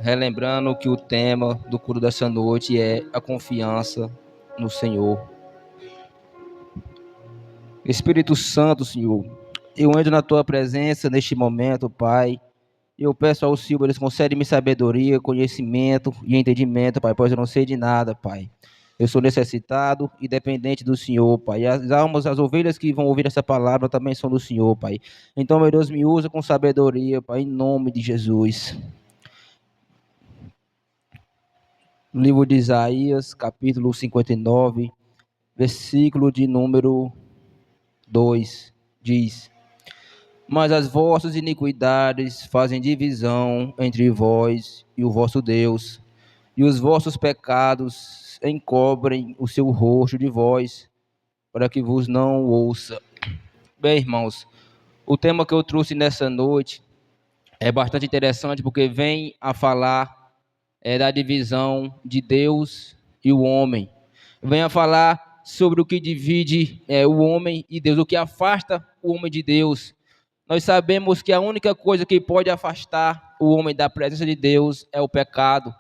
relembrando que o tema do culto dessa noite é a confiança no Senhor. Espírito Santo, Senhor, eu entro na tua presença neste momento, Pai. Eu peço ao Senhor, eles concedem-me sabedoria, conhecimento e entendimento, Pai, pois eu não sei de nada, Pai. Eu sou necessitado e dependente do Senhor, Pai. E as almas, as ovelhas que vão ouvir essa palavra também são do Senhor, Pai. Então, meu Deus, me usa com sabedoria, Pai, em nome de Jesus. No livro de Isaías, capítulo 59, versículo de número 2, diz: Mas as vossas iniquidades fazem divisão entre vós e o vosso Deus, e os vossos pecados encobrem o seu rosto de vós, para que vos não ouça. Bem, irmãos, o tema que eu trouxe nessa noite é bastante interessante, porque vem a falar da divisão de Deus e o homem. Vem a falar sobre o que divide o homem e Deus, o que afasta o homem de Deus. Nós sabemos que a única coisa que pode afastar o homem da presença de Deus é o pecado,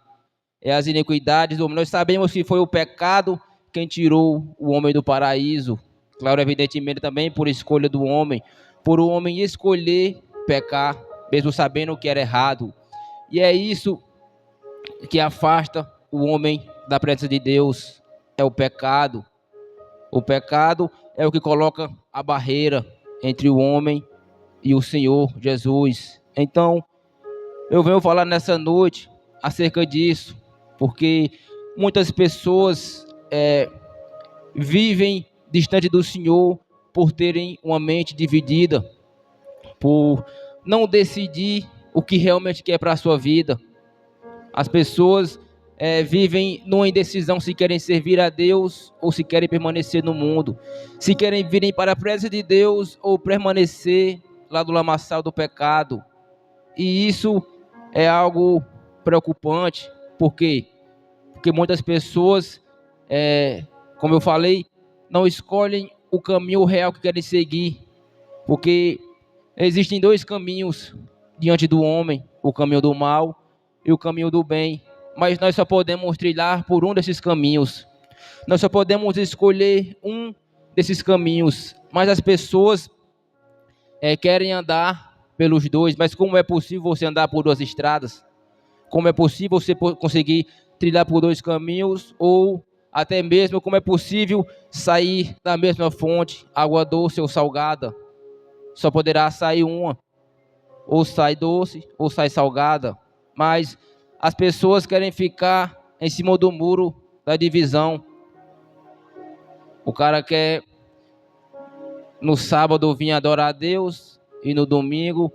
é as iniquidades do homem. Nós sabemos que foi o pecado quem tirou o homem do paraíso. Claro, evidentemente também por escolha do homem, por o homem escolher pecar, mesmo sabendo que era errado. E é isso que afasta o homem da presença de Deus, é o pecado. O pecado é o que coloca a barreira entre o homem e o Senhor Jesus. Então, eu venho falar nessa noite acerca disso, porque muitas pessoas vivem distante do Senhor por terem uma mente dividida, por não decidir o que realmente quer para a sua vida. As pessoas vivem numa indecisão se querem servir a Deus ou se querem permanecer no mundo, se querem virem para a presença de Deus ou permanecer lá do lamaçal do pecado. E isso é algo preocupante. Por quê? Porque muitas pessoas, como eu falei, não escolhem o caminho real que querem seguir, porque existem dois caminhos diante do homem: o caminho do mal e o caminho do bem. Mas nós só podemos trilhar por um desses caminhos. Nós só podemos escolher um desses caminhos. Mas as pessoas querem andar pelos dois. Mas como é possível você andar por duas estradas? Como é possível você conseguir trilhar por dois caminhos? Ou até mesmo como é possível sair da mesma fonte, água doce ou salgada? Só poderá sair uma. Ou sai doce ou sai salgada. Mas as pessoas querem ficar em cima do muro da divisão. O cara quer no sábado vir adorar a Deus e no domingo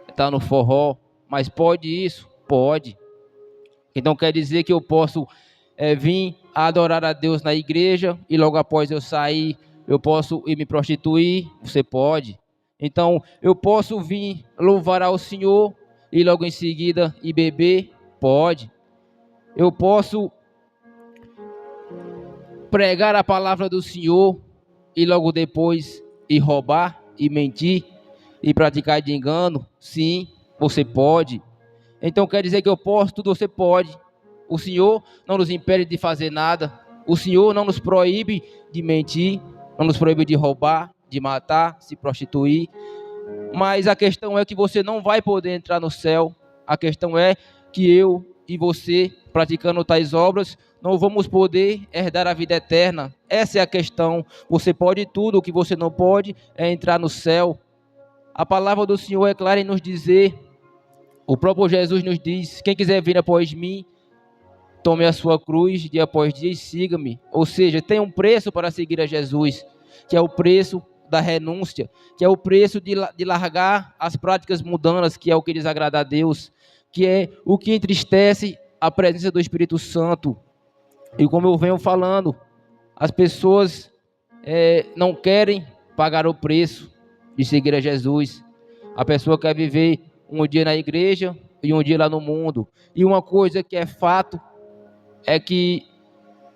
estar no forró. Mas pode isso? Pode. Então quer dizer que eu posso vir adorar a Deus na igreja e logo após eu sair eu posso ir me prostituir? Você pode. Então eu posso vir louvar ao Senhor e logo em seguida ir beber? Pode. Eu posso pregar a palavra do Senhor e logo depois ir roubar e mentir e praticar de engano? Sim, você pode. Então quer dizer que eu posso tudo? Você pode. O Senhor não nos impede de fazer nada. O Senhor não nos proíbe de mentir, não nos proíbe de roubar, de matar, se prostituir. Mas a questão é que você não vai poder entrar no céu. A questão é que eu e você, praticando tais obras, não vamos poder herdar a vida eterna. Essa é a questão. Você pode tudo, o que você não pode é entrar no céu. A palavra do Senhor é clara em nos dizer, o próprio Jesus nos diz: quem quiser vir após mim, tome a sua cruz dia após dia e siga-me. Ou seja, tem um preço para seguir a Jesus, que é o preço da renúncia, que é o preço de largar as práticas mundanas, que é o que desagrada a Deus, que é o que entristece a presença do Espírito Santo. E como eu venho falando, as pessoas não querem pagar o preço de seguir a Jesus. A pessoa quer viver um dia na igreja e um dia lá no mundo. E uma coisa que é fato é que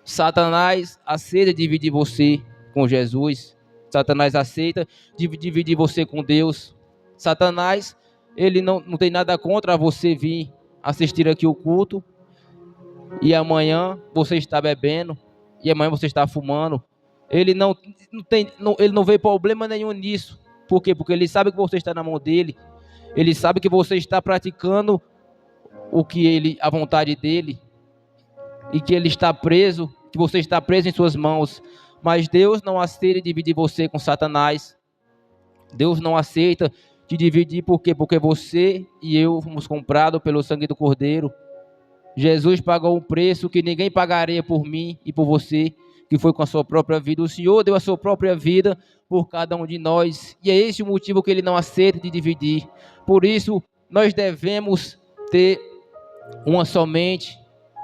Satanás aceita dividir você com Jesus. Satanás aceita dividir você com Deus. Satanás, ele não tem nada contra você vir assistir aqui o culto e amanhã você está bebendo e amanhã você está fumando. Ele ele não vê problema nenhum nisso. Por quê? Porque ele sabe que você está na mão dele. Ele sabe que você está praticando a vontade dele, e que ele está preso, que você está preso em suas mãos. Mas Deus não aceita dividir você com Satanás. Deus não aceita te dividir, por quê? Porque você e eu fomos comprados pelo sangue do Cordeiro. Jesus pagou um preço que ninguém pagaria por mim e por você, que foi com a sua própria vida. O Senhor deu a sua própria vida por cada um de nós, e é esse o motivo que ele não aceita de dividir. Por isso, nós devemos ter uma só mente,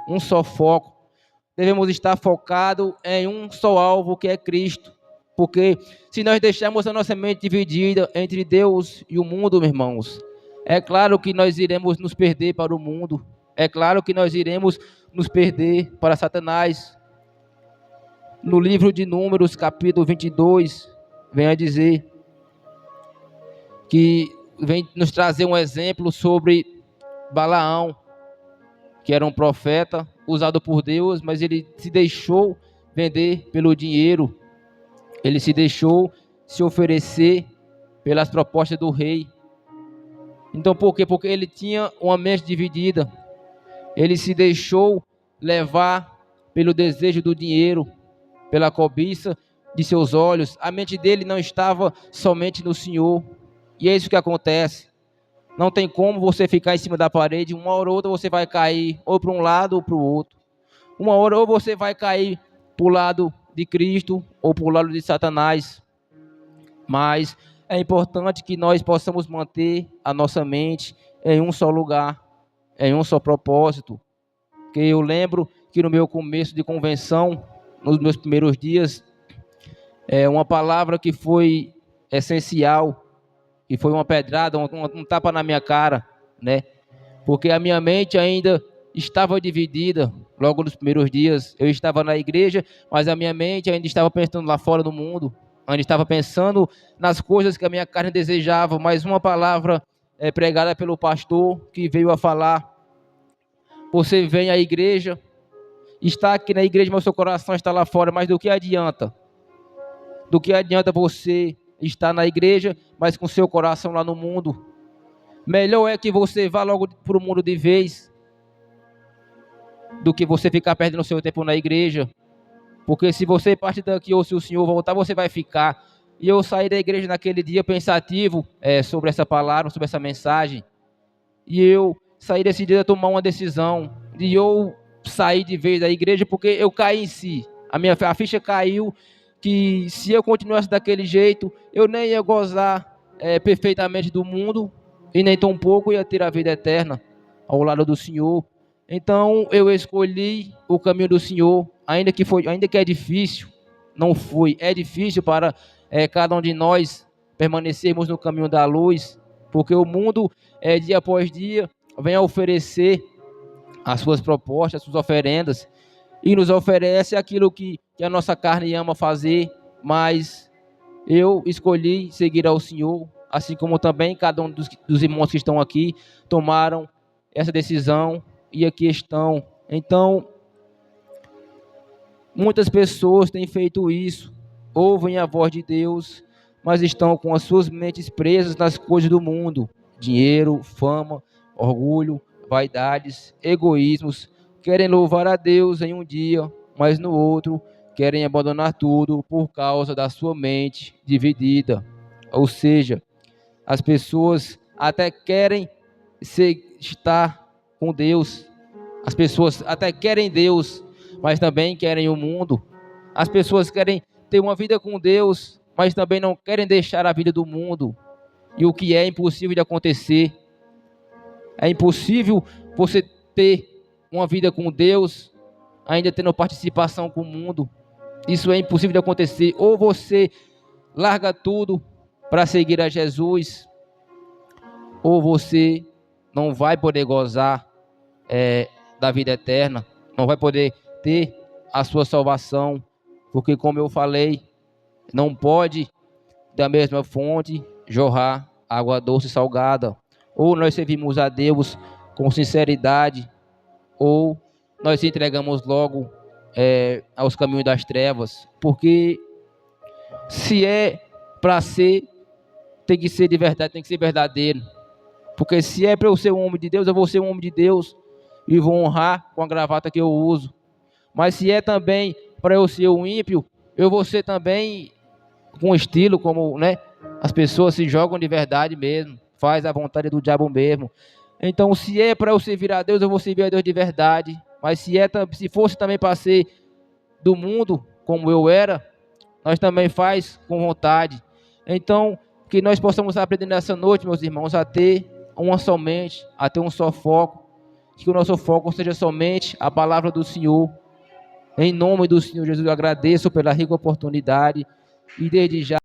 um só foco. Devemos estar focados em um só alvo, que é Cristo. Porque se nós deixarmos a nossa mente dividida entre Deus e o mundo, meus irmãos, é claro que nós iremos nos perder para o mundo. É claro que nós iremos nos perder para Satanás. No livro de Números, capítulo 22, vem a dizer que vem nos trazer um exemplo sobre Balaão, que era um profeta usado por Deus, mas ele se deixou vender pelo dinheiro. Ele se deixou se oferecer pelas propostas do rei. Então por quê? Porque ele tinha uma mente dividida. Ele se deixou levar pelo desejo do dinheiro, pela cobiça de seus olhos. A mente dele não estava somente no Senhor. E é isso que acontece. Não tem como você ficar em cima da parede. Uma hora ou outra você vai cair ou para um lado ou para o outro. Uma hora ou você vai cair para o lado de Cristo ou para o lado de Satanás. Mas é importante que nós possamos manter a nossa mente em um só lugar, em um só propósito. Porque eu lembro que no meu começo de convenção, nos meus primeiros dias, uma palavra que foi essencial, que foi uma pedrada, um tapa na minha cara, né? Porque a minha mente ainda estava dividida. Logo nos primeiros dias, eu estava na igreja, mas a minha mente ainda estava pensando lá fora do mundo. Ainda estava pensando nas coisas que a minha carne desejava. Mas uma palavra pregada pelo pastor que veio a falar: você vem à igreja, está aqui na igreja, mas seu coração está lá fora. Mas do que adianta? Do que adianta você estar na igreja, mas com seu coração lá no mundo? Melhor é que você vá logo para o mundo de vez, do que você ficar perdendo seu tempo na igreja. Porque se você partir daqui ou se o Senhor voltar, você vai ficar. E eu saí da igreja naquele dia pensativo sobre essa palavra, sobre essa mensagem. E eu saí desse dia a tomar uma decisão de eu sair de vez da igreja, porque eu caí em si. A ficha caiu, que se eu continuasse daquele jeito, eu nem ia gozar perfeitamente do mundo, e nem tão pouco ia ter a vida eterna ao lado do Senhor. Então eu escolhi o caminho do Senhor, ainda que é difícil. Não foi, é difícil para cada um de nós permanecermos no caminho da luz, porque o mundo dia após dia vem a oferecer as suas propostas, as suas oferendas, e nos oferece aquilo que a nossa carne ama fazer. Mas eu escolhi seguir ao Senhor, assim como também cada um dos irmãos que estão aqui tomaram essa decisão e aqui estão. Então, muitas pessoas têm feito isso, ouvem a voz de Deus, mas estão com as suas mentes presas nas coisas do mundo: dinheiro, fama, orgulho, vaidades, egoísmos. Querem louvar a Deus em um dia, mas no outro querem abandonar tudo por causa da sua mente dividida. Ou seja, as pessoas até querem estar com Deus. As pessoas até querem Deus, mas também querem o mundo. As pessoas querem ter uma vida com Deus, mas também não querem deixar a vida do mundo. E o que é impossível de acontecer. É impossível você ter uma vida com Deus, ainda tendo participação com o mundo. Isso é impossível de acontecer. Ou você larga tudo para seguir a Jesus, ou você não vai poder gozar da vida eterna, não vai poder ter a sua salvação, porque, como eu falei, não pode da mesma fonte jorrar água doce e salgada. Ou nós servimos a Deus com sinceridade, ou nós se entregamos logo aos caminhos das trevas? Porque se é para ser, tem que ser de verdade, tem que ser verdadeiro. Porque se é para eu ser um homem de Deus, eu vou ser um homem de Deus e vou honrar com a gravata que eu uso. Mas se é também para eu ser um ímpio, eu vou ser também com estilo, como, né, as pessoas se jogam de verdade mesmo, faz a vontade do diabo mesmo. Então, se é para eu servir a Deus, eu vou servir a Deus de verdade. Mas se fosse também para ser do mundo, como eu era, nós também faz com vontade. Então, que nós possamos aprender nessa noite, meus irmãos, a ter uma somente, a ter um só foco, que o nosso foco seja somente a palavra do Senhor. Em nome do Senhor Jesus, eu agradeço pela rica oportunidade e desde já